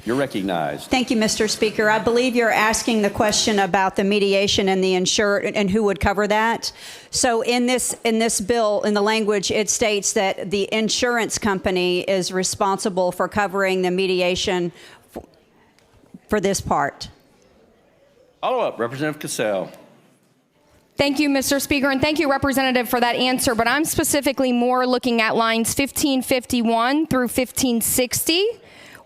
You're recognized. Thank you, Mr. Speaker. I believe you're asking the question about the mediation and the insured and who would cover that. So in this bill, in the language, it states that the insurance company is responsible for covering the mediation for this part. Follow up, Representative Cassell. Thank you, Mr. Speaker, and thank you, Representative, for that answer. But I'm specifically more looking at lines 1551 through 1560,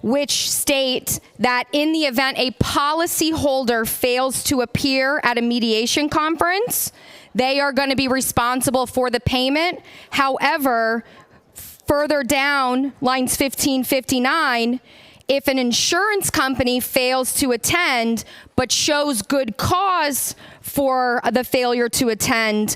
which state that in the event a policyholder fails to appear at a mediation conference, they are going to be responsible for the payment. However, further down, lines 1559, if an insurance company fails to attend but shows good cause for the failure to attend,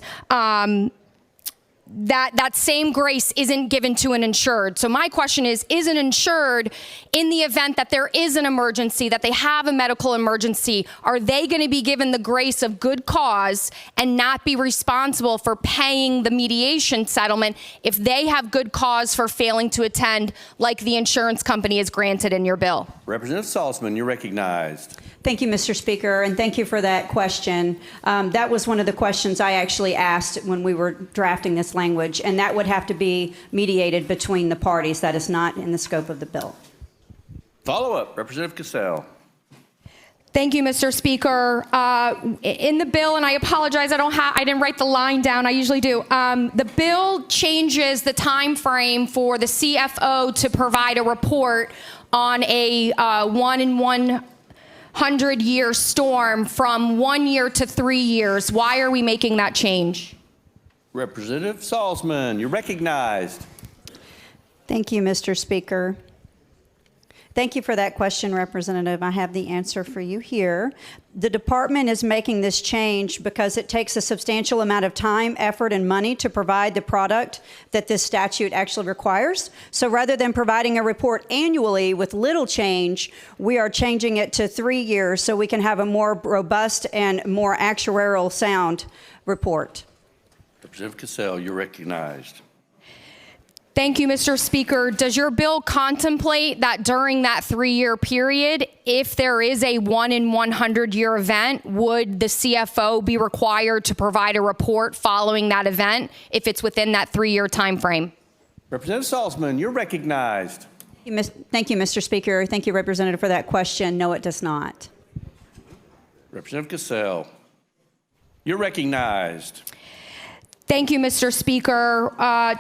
that same grace isn't given to an insured. So my question is an insured, in the event that there is an emergency, that they have a medical emergency, are they going to be given the grace of good cause and not be responsible for paying the mediation settlement if they have good cause for failing to attend, like the insurance company is granted in your bill? Representative Salzman, you're recognized. Thank you, Mr. Speaker, and thank you for that question. That was one of the questions I actually asked when we were drafting this language, and that would have to be mediated between the parties. That is not in the scope of the bill. Follow up, Representative Cassell. Thank you, Mr. Speaker. In the bill, and I apologize, I didn't write the line down. I usually do. The bill changes the time frame for the CFO to provide a report on a 1 in 100-year storm from 1 year to 3 years. Why are we making that change? Representative Salzman, you're recognized. Thank you, Mr. Speaker. Thank you for that question, Representative. I have the answer for you here. The department is making this change because it takes a substantial amount of time, effort, and money to provide the product that this statute actually requires. So rather than providing a report annually with little change, we are changing it to 3 years so we can have a more robust and more actuarial sound report. Representative Cassell, you're recognized. Thank you, Mr. Speaker. Does your bill contemplate that during that 3-year period, if there is a 1 in 100-year event, would the CFO be required to provide a report following that event if it's within that 3-year time frame? Representative Salzman, you're recognized. Thank you, Mr. Speaker. Thank you, Representative, for that question. No, it does not. Representative Cassell, you're recognized. Thank you, Mr. Speaker.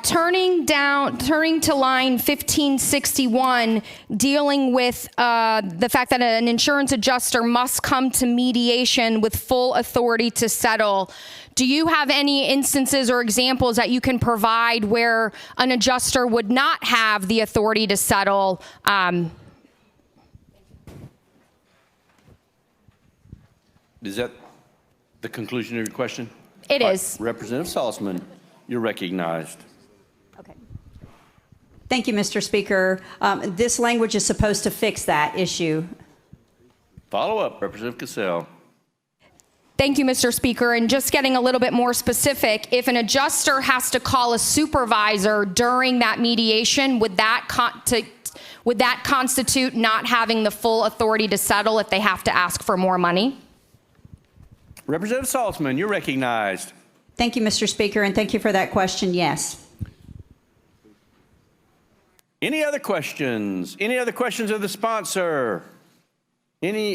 Turning to line 1561, dealing with the fact that an insurance adjuster must come to mediation with full authority to settle. Do you have any instances or examples that you can provide where an adjuster would not have the authority to settle? Is that the conclusion of your question? It is. Representative Salzman, you're recognized. Okay. Thank you, Mr. Speaker. This language is supposed to fix that issue. Follow up, Representative Cassell. Thank you, Mr. Speaker. And just getting a little bit more specific, if an adjuster has to call a supervisor during that mediation, would that constitute not having the full authority to settle if they have to ask for more money? Representative Salzman, you're recognized. Thank you, Mr. Speaker, and thank you for that question. Yes. Any other questions? Any other questions of the sponsor? Any